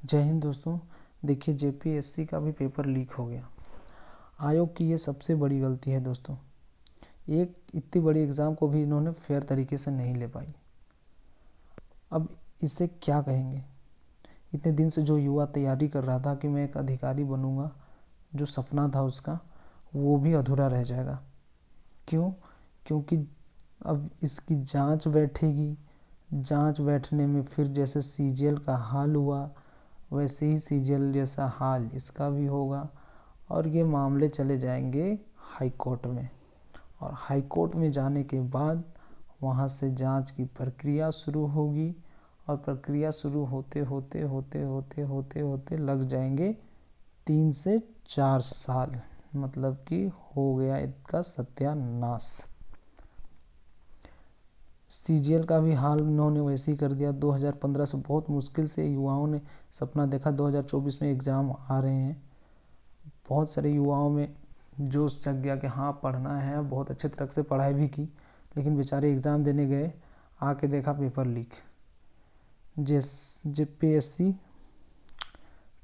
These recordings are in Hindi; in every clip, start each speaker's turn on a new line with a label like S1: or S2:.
S1: जय हिंद दोस्तों। देखिए, जेपीएससी का भी पेपर लीक हो गया। आयोग की ये सबसे बड़ी गलती है दोस्तों। एक इतनी बड़ी एग्ज़ाम को भी इन्होंने फेयर तरीके से नहीं ले पाई। अब इसे क्या कहेंगे? इतने दिन से जो युवा तैयारी कर रहा था कि मैं एक अधिकारी बनूंगा, जो सपना था उसका, वो भी अधूरा रह जाएगा। क्यों? क्योंकि अब इसकी जांच बैठेगी। जांच बैठने में फिर जैसे सीजीएल का हाल हुआ, वैसे ही सीजीएल जैसा हाल इसका भी होगा और ये मामले चले जाएंगे हाई कोर्ट में। और हाई कोर्ट में जाने के बाद वहाँ से जांच की प्रक्रिया शुरू होगी और प्रक्रिया शुरू होते होते होते होते होते होते लग जाएंगे 3 से 4 साल। मतलब कि हो गया इसका सत्यानाश। सीजीएल का भी हाल इन्होंने वैसे ही कर दिया। 2015 से बहुत मुश्किल से युवाओं ने सपना देखा 2024 में एग्ज़ाम आ रहे हैं। बहुत सारे युवाओं में जोश जग गया कि हाँ पढ़ना है, बहुत अच्छे तरह से पढ़ाई भी की, लेकिन बेचारे एग्ज़ाम देने गए, आके देखा पेपर लीक। जेपीएससी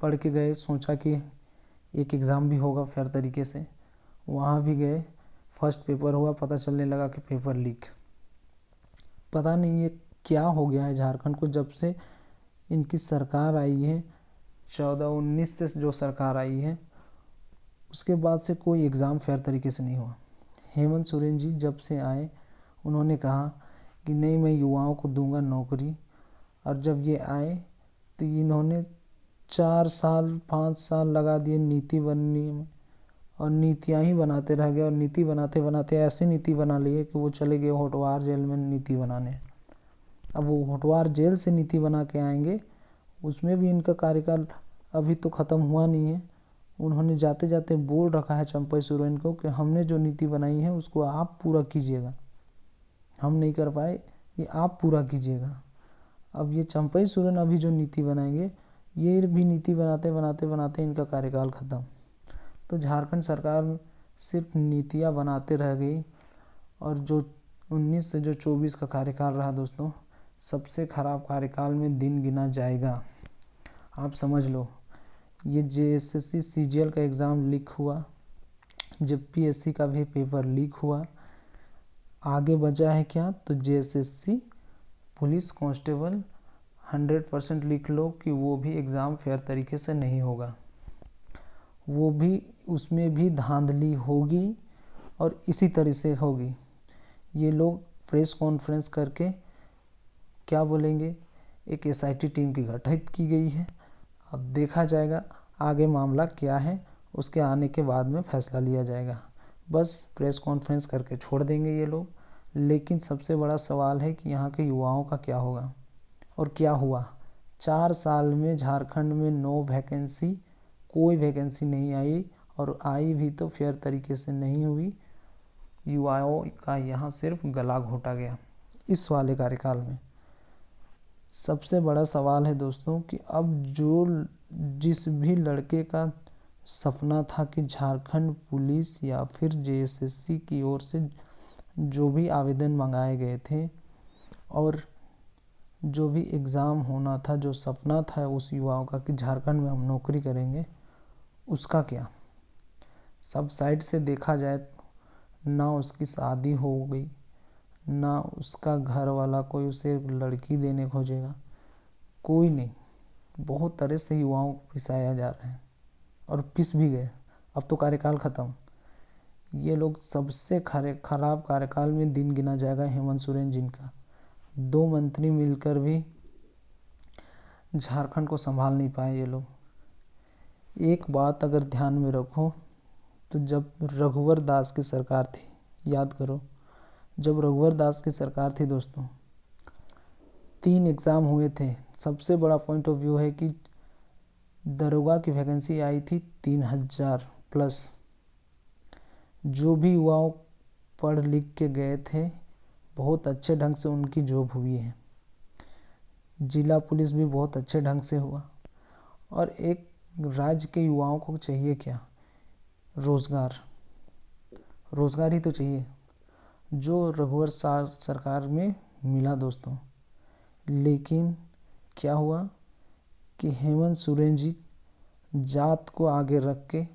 S1: पढ़ के गए, सोचा कि एक एग्ज़ाम भी होगा फेयर तरीके से, वहाँ भी गए, फर्स्ट पेपर हुआ, पता चलने लगा कि पेपर लीक। पता नहीं ये क्या हो गया है झारखंड को। जब से इनकी सरकार आई है, 14-19 से जो सरकार आई है, उसके बाद से कोई एग्ज़ाम फेयर तरीके से नहीं हुआ। हेमंत सोरेन जी जब से आए, उन्होंने कहा कि नहीं, मैं युवाओं को दूंगा नौकरी। और जब ये आए तो इन्होंने 4 साल 5 साल लगा दिए नीति बनने में, और नीतियाँ ही बनाते रह गए। और नीति बनाते बनाते ऐसी नीति बना लिए कि वो चले गए होटवार जेल में नीति बनाने। अब वो होटवार जेल से नीति बना के आएंगे, उसमें भी इनका कार्यकाल अभी तो ख़त्म हुआ नहीं है। उन्होंने जाते जाते बोल रखा है चंपई सोरेन को कि हमने जो नीति बनाई है उसको आप पूरा कीजिएगा, हम नहीं कर पाए, ये आप पूरा कीजिएगा। अब ये चंपई सोरेन अभी जो नीति बनाएंगे, ये भी नीति बनाते बनाते बनाते इनका कार्यकाल ख़त्म। तो झारखंड सरकार सिर्फ नीतियाँ बनाते रह गई। और जो 19 से जो 24 का कार्यकाल रहा दोस्तों, सबसे ख़राब कार्यकाल में दिन गिना जाएगा। आप समझ लो, ये जेएसएससी सीजीएल का एग्ज़ाम लीक हुआ, जेपीएससी का भी पेपर लीक हुआ। आगे बचा है क्या? तो जेएसएससी पुलिस कांस्टेबल 100% लिख लो कि वो भी एग्ज़ाम फेयर तरीके से नहीं होगा। वो भी, उसमें भी धांधली होगी और इसी तरह से होगी। ये लोग प्रेस कॉन्फ्रेंस करके क्या बोलेंगे? एक एसआईटी टीम की गठित की गई है। अब देखा जाएगा आगे मामला क्या है, उसके आने के बाद में फैसला लिया जाएगा। बस प्रेस कॉन्फ्रेंस करके छोड़ देंगे ये लोग। लेकिन सबसे बड़ा सवाल है कि यहाँ के युवाओं का क्या होगा। और क्या हुआ? 4 साल में झारखंड में 9 वैकेंसी, कोई वैकेंसी नहीं आई, और आई भी तो फेयर तरीके से नहीं हुई। युवाओं का यहाँ सिर्फ गला घोटा गया इस वाले कार्यकाल में। सबसे बड़ा सवाल है दोस्तों कि अब जो जिस भी लड़के का सपना था कि झारखंड पुलिस या फिर जेएसएससी की ओर से जो भी आवेदन मंगाए गए थे और जो भी एग्ज़ाम होना था, जो सपना था उस युवाओं का कि झारखंड में हम नौकरी करेंगे, उसका क्या? सब साइड से देखा जाए, ना उसकी शादी हो गई, ना उसका घर वाला कोई उसे लड़की देने खोजेगा, कोई नहीं। बहुत तरह से युवाओं को पिसाया जा रहा है और पिस भी गए। अब तो कार्यकाल ख़त्म। ये लोग सबसे खराब कार्यकाल में दिन गिना जाएगा हेमंत सोरेन जिनका। 2 मंत्री मिलकर भी झारखंड को संभाल नहीं पाए ये लोग। एक बात अगर ध्यान में रखो, तो जब रघुवर दास की सरकार थी, याद करो, जब रघुवर दास की सरकार थी दोस्तों, 3 एग्ज़ाम हुए थे। सबसे बड़ा पॉइंट ऑफ व्यू है कि दरोगा की वैकेंसी आई थी 3000 प्लस। जो भी युवाओं पढ़ लिख के गए थे, बहुत अच्छे ढंग से उनकी जॉब हुई है। जिला पुलिस भी बहुत अच्छे ढंग से हुआ। और एक राज्य के युवाओं को चाहिए क्या? रोज़गार। रोज़गार ही तो चाहिए, जो रघुवर सरकार में मिला दोस्तों। लेकिन क्या हुआ कि हेमंत सोरेन जी जात को आगे रख के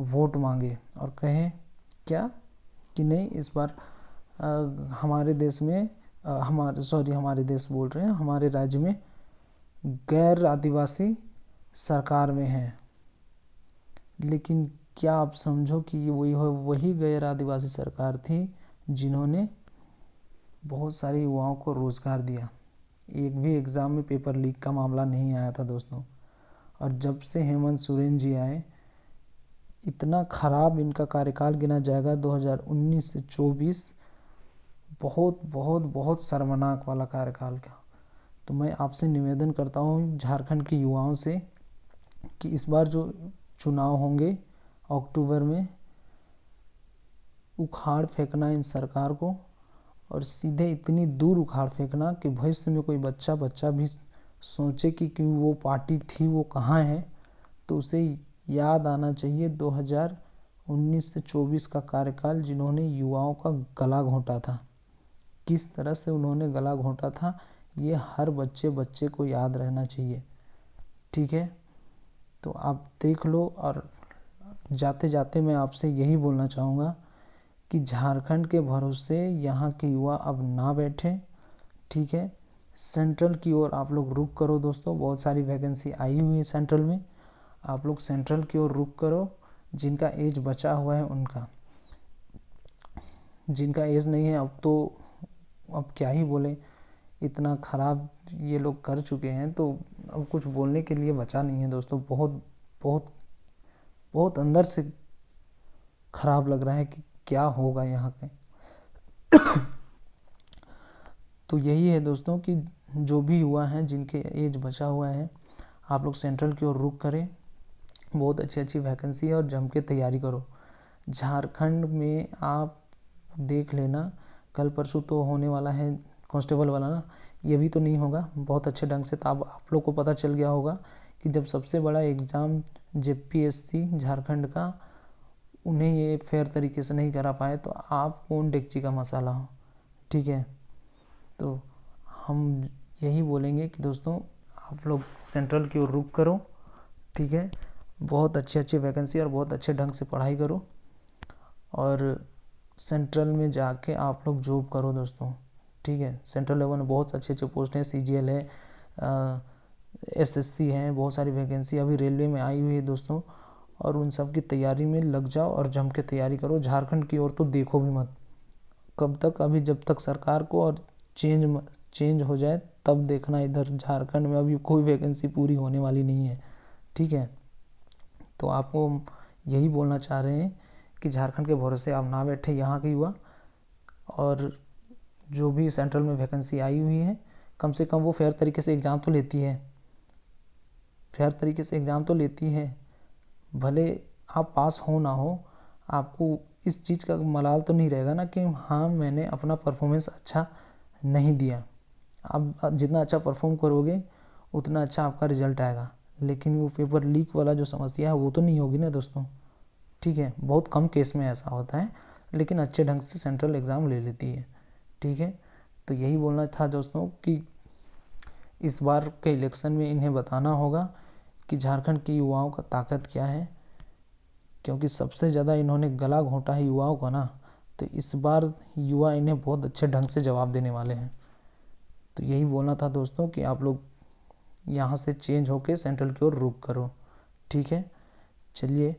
S1: वोट मांगे और कहें क्या कि नहीं इस बार हमारे देश में हमारे देश बोल रहे हैं, हमारे राज्य में गैर आदिवासी सरकार में है। लेकिन क्या आप समझो कि ये वही गैर आदिवासी सरकार थी जिन्होंने बहुत सारे युवाओं को रोज़गार दिया। एक भी एग्ज़ाम में पेपर लीक का मामला नहीं आया था दोस्तों। और जब से हेमंत सोरेन जी आए, इतना ख़राब इनका कार्यकाल गिना जाएगा 2019 से 24, बहुत बहुत बहुत शर्मनाक वाला कार्यकाल का। तो मैं आपसे निवेदन करता हूँ झारखंड के युवाओं से कि इस बार जो चुनाव होंगे अक्टूबर में, उखाड़ फेंकना इन सरकार को और सीधे इतनी दूर उखाड़ फेंकना कि भविष्य में कोई बच्चा भी सोचे कि वो पार्टी थी वो कहाँ है, तो उसे याद आना चाहिए 2019 से 24 का कार्यकाल, जिन्होंने युवाओं का गला घोंटा था। किस तरह से उन्होंने गला घोंटा था ये हर बच्चे को याद रहना चाहिए। ठीक है, तो आप देख लो। और जाते जाते मैं आपसे यही बोलना चाहूँगा कि झारखंड के भरोसे यहाँ के युवा अब ना बैठे। ठीक है, सेंट्रल की ओर आप लोग रुख करो दोस्तों। बहुत सारी वैकेंसी आई हुई है सेंट्रल में, आप लोग सेंट्रल की ओर रुख करो। जिनका एज बचा हुआ है उनका, जिनका एज नहीं है अब क्या ही बोले, इतना ख़राब ये लोग कर चुके हैं तो अब कुछ बोलने के लिए बचा नहीं है दोस्तों। बहुत बहुत बहुत अंदर से ख़राब लग रहा है कि क्या होगा यहाँ पे। तो यही है दोस्तों कि जो भी युवा हैं जिनके एज बचा हुआ है, आप लोग सेंट्रल की ओर रुख करें। बहुत अच्छी वैकेंसी है और जम के तैयारी करो। झारखंड में आप देख लेना, कल परसों तो होने वाला है कांस्टेबल वाला ना, ये भी तो नहीं होगा बहुत अच्छे ढंग से। तो आप लोग को पता चल गया होगा कि जब सबसे बड़ा एग्ज़ाम जेपीएससी झारखंड का, उन्हें ये फेयर तरीके से नहीं करा पाए तो आप कौन डेगची का मसाला हो। ठीक है, तो हम यही बोलेंगे कि दोस्तों आप लोग सेंट्रल की ओर रुख करो। ठीक है, बहुत अच्छी वैकेंसी और बहुत अच्छे ढंग से पढ़ाई करो और सेंट्रल में जाके आप लोग जॉब करो दोस्तों। ठीक है, सेंट्रल लेवल में बहुत अच्छे पोस्ट हैं, सीजीएल है, एसएससी है, बहुत सारी वैकेंसी अभी रेलवे में आई हुई है दोस्तों। और उन सब की तैयारी में लग जाओ और जम के तैयारी करो। झारखंड की ओर तो देखो भी मत कब तक, अभी जब तक सरकार को और चेंज हो जाए तब देखना। इधर झारखंड में अभी कोई वैकेंसी पूरी होने वाली नहीं है। ठीक है, तो आपको यही बोलना चाह रहे हैं कि झारखंड के भरोसे आप ना बैठे यहाँ के युवा, और जो भी सेंट्रल में वैकेंसी आई हुई है कम से कम वो फेयर तरीके से एग्ज़ाम तो लेती है, फेयर तरीके से एग्ज़ाम तो लेती है। भले आप पास हो ना हो, आपको इस चीज़ का मलाल तो नहीं रहेगा ना कि हाँ मैंने अपना परफॉर्मेंस अच्छा नहीं दिया। आप जितना अच्छा परफॉर्म करोगे उतना अच्छा आपका रिजल्ट आएगा, लेकिन वो पेपर लीक वाला जो समस्या है वो तो नहीं होगी ना दोस्तों। ठीक है, बहुत कम केस में ऐसा होता है, लेकिन अच्छे ढंग से सेंट्रल एग्ज़ाम ले लेती है। ठीक है, तो यही बोलना था दोस्तों कि इस बार के इलेक्शन में इन्हें बताना होगा कि झारखंड के युवाओं का ताकत क्या है, क्योंकि सबसे ज़्यादा इन्होंने गला घोंटा है युवाओं का ना। तो इस बार युवा इन्हें बहुत अच्छे ढंग से जवाब देने वाले हैं। तो यही बोलना था दोस्तों कि आप लोग यहाँ से चेंज होके सेंट्रल की ओर रुख करो। ठीक है, चलिए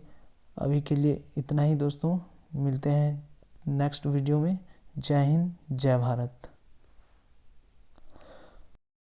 S1: अभी के लिए इतना ही दोस्तों, मिलते हैं नेक्स्ट वीडियो में। जय हिंद, जय भारत।